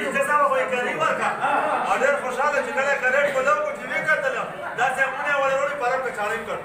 پنځه سوه خو یې کري ورکړه او ډېر خوشحاله چې کله یې کرېټ په لوکو چې ویې کتلم داسې همونه یې وړې پرم په چاړې کړ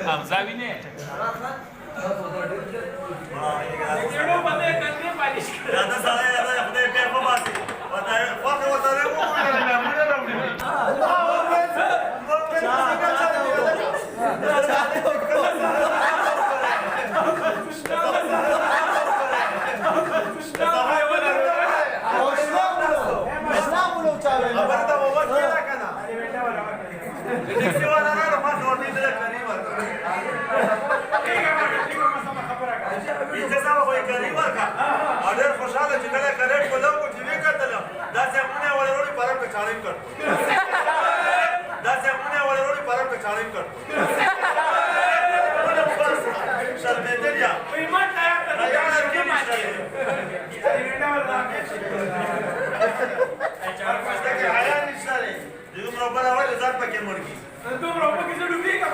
Hamza bine. Yada sana yada yapıda epey yapamazsın. Bakın o sana bu پنځه سوه خو یې کري ورکړه او ډېر خوشحاله چې کله یې کرېټ په لوکو چې ویې کتلم داسې همونه یې وړې پرم په چاړې کړ داسې همونه یې وړې پرم په چاړې کړ شرمېدل یا حیا نشته دی د دومره بله ولې ځان پکې مړ کړي دومره پکې زه ډوبېږم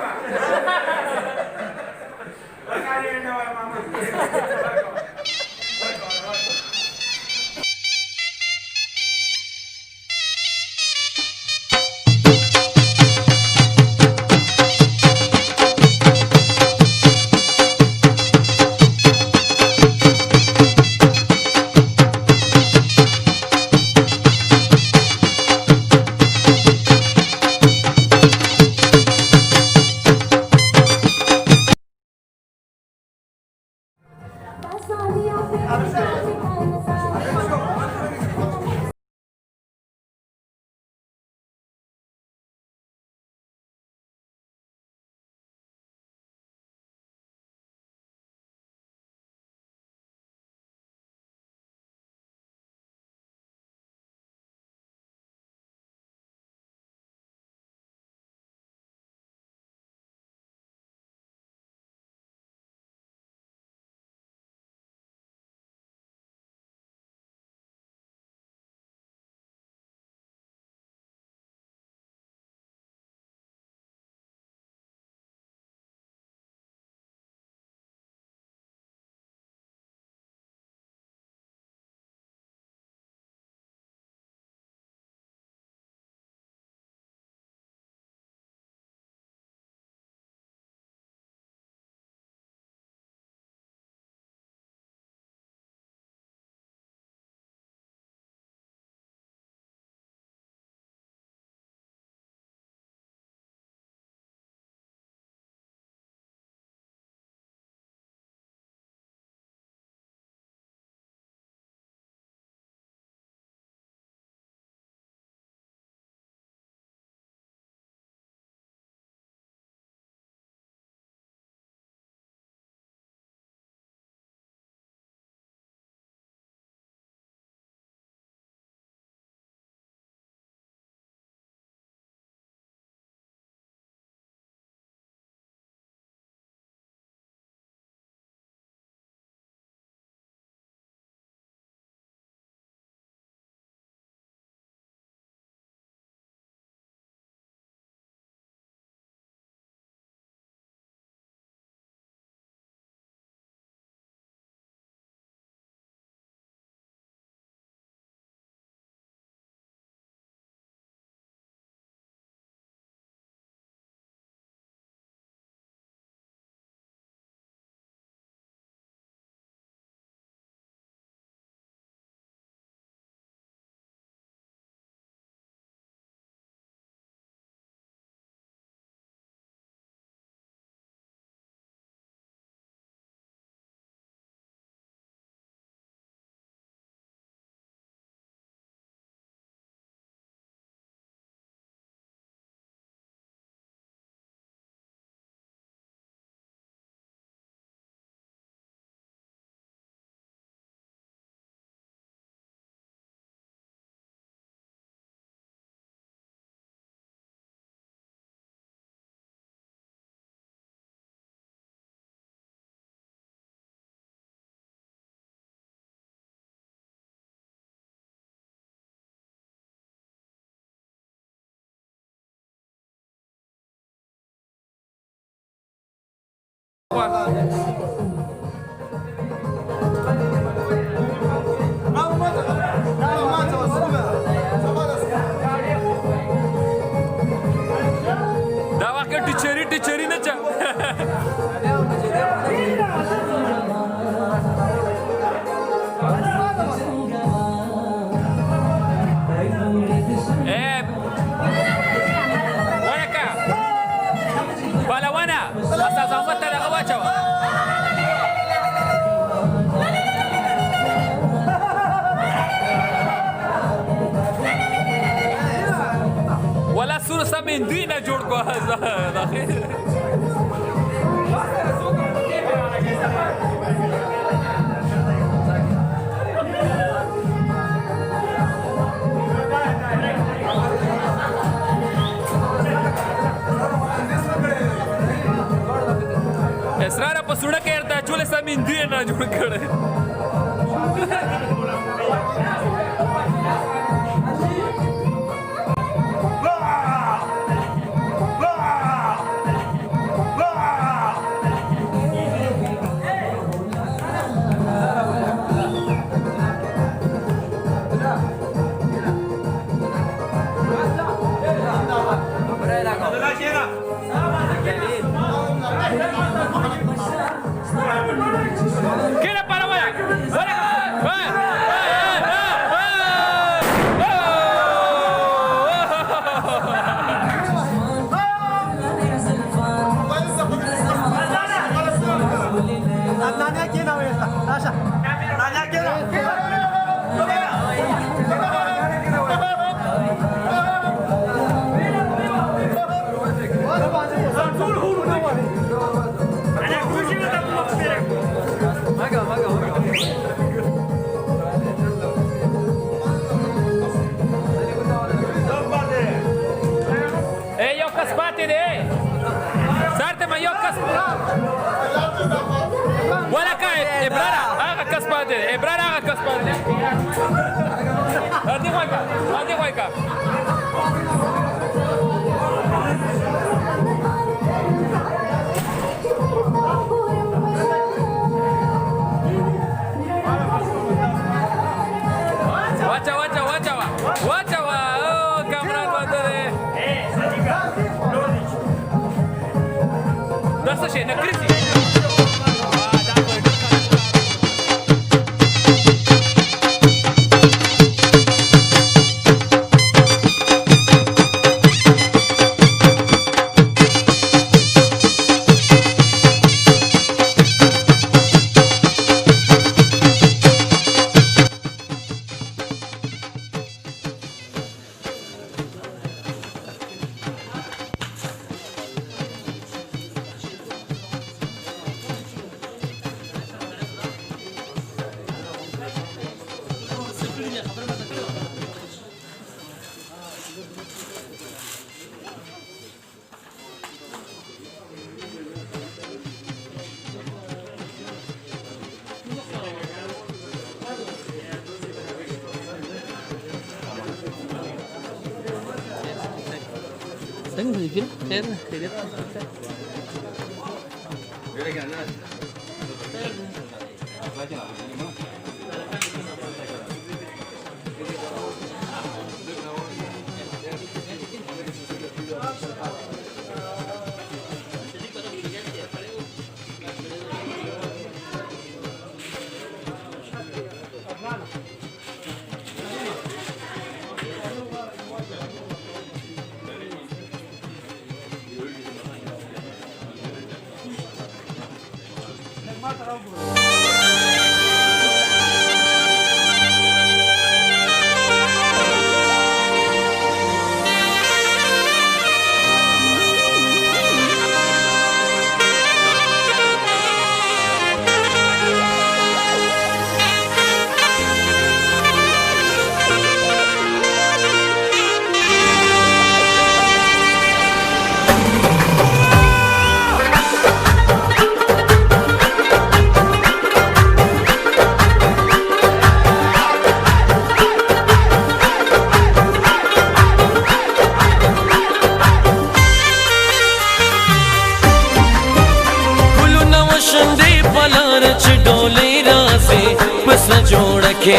دا واقع ټیچری نه چا ولکه پهلوانه اساس احمد ته دغه واچوه ولا سور سم هندوی نه جوړ کو اسرار په سوړه کې ارته چولې سم هندوی نه جوړ کړي Tengo que decir, जोड़ के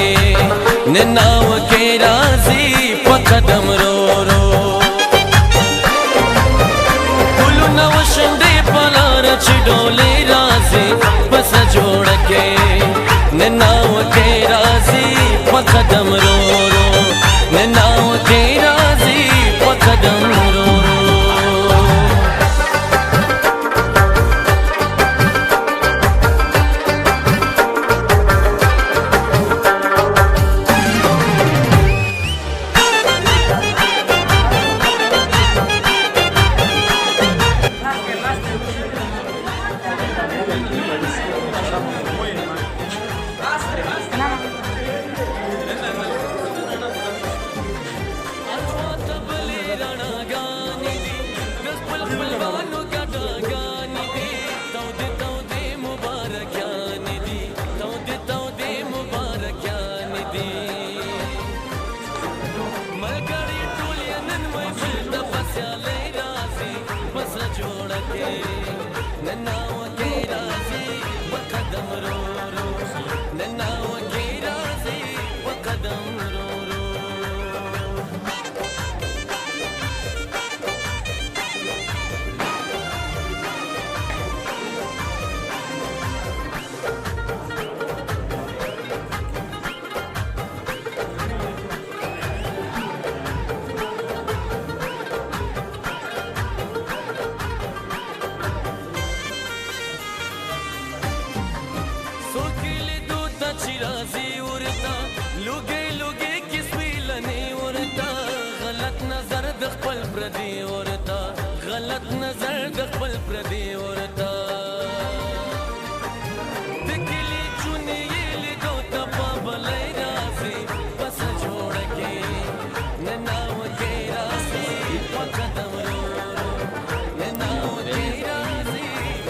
निनाव के राजी पकदम रो रो गुलू नव शंदे पलार चिडोले राजी बस जोड़ के निनाव के राजी पकदम रो रो निनाव के राजी पकदम रो रो गलत नजर दखल प्रदी औरता दिखली चुनी ये दो तपा बलई रासी बस जोड़ के ननाव के रासी पकदम रो रो ननाव के रासी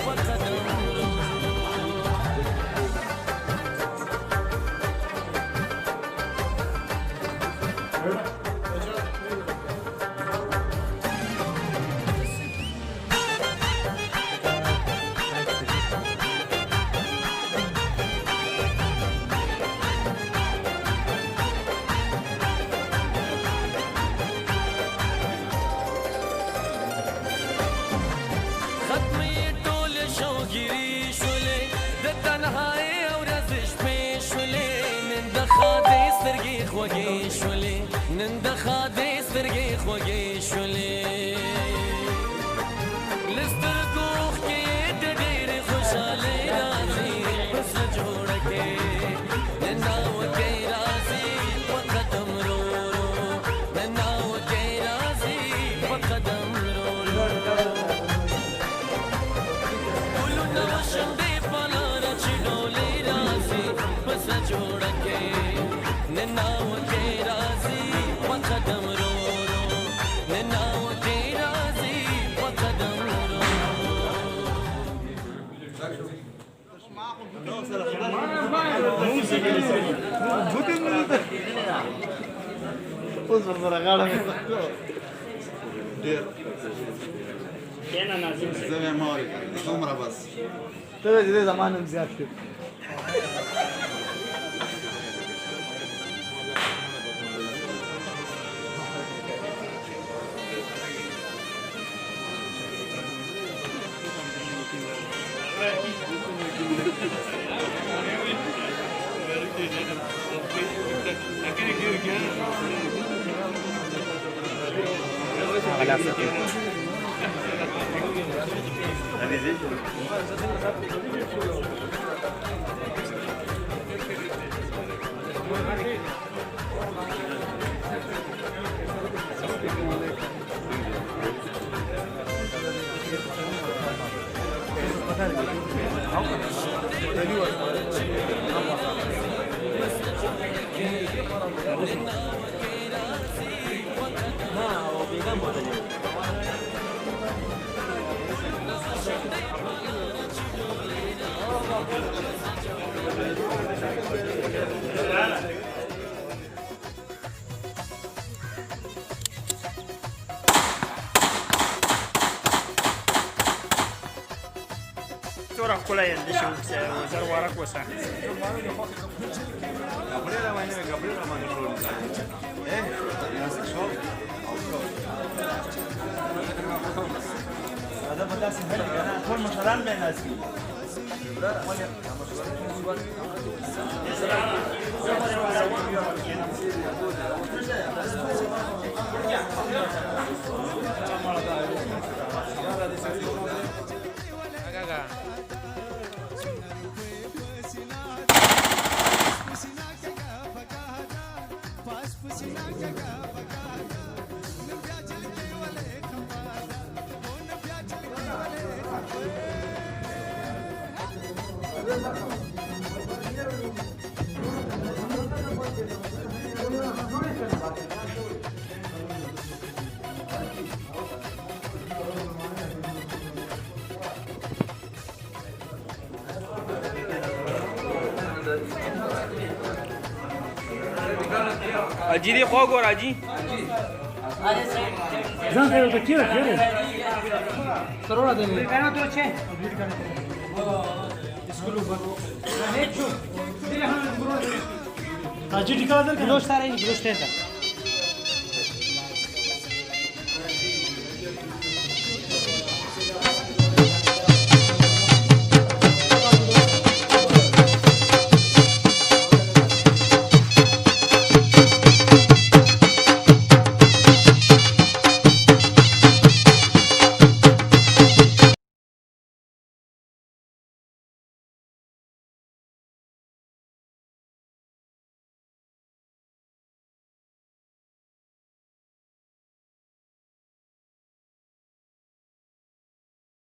पकदम रो زي ماري عمره بس ترى زي زمان زيادة سورا ښکلی یې د شي وکسه زر وارک وسه دا په داسې حل کې نه ټول مشران به ناست دي اجي دی خو ګور اجي ځان ته ته کیږي کیږي کروڑا دې نه کنه ته چه اجي ټیکا در کې دوست راځي دوست ته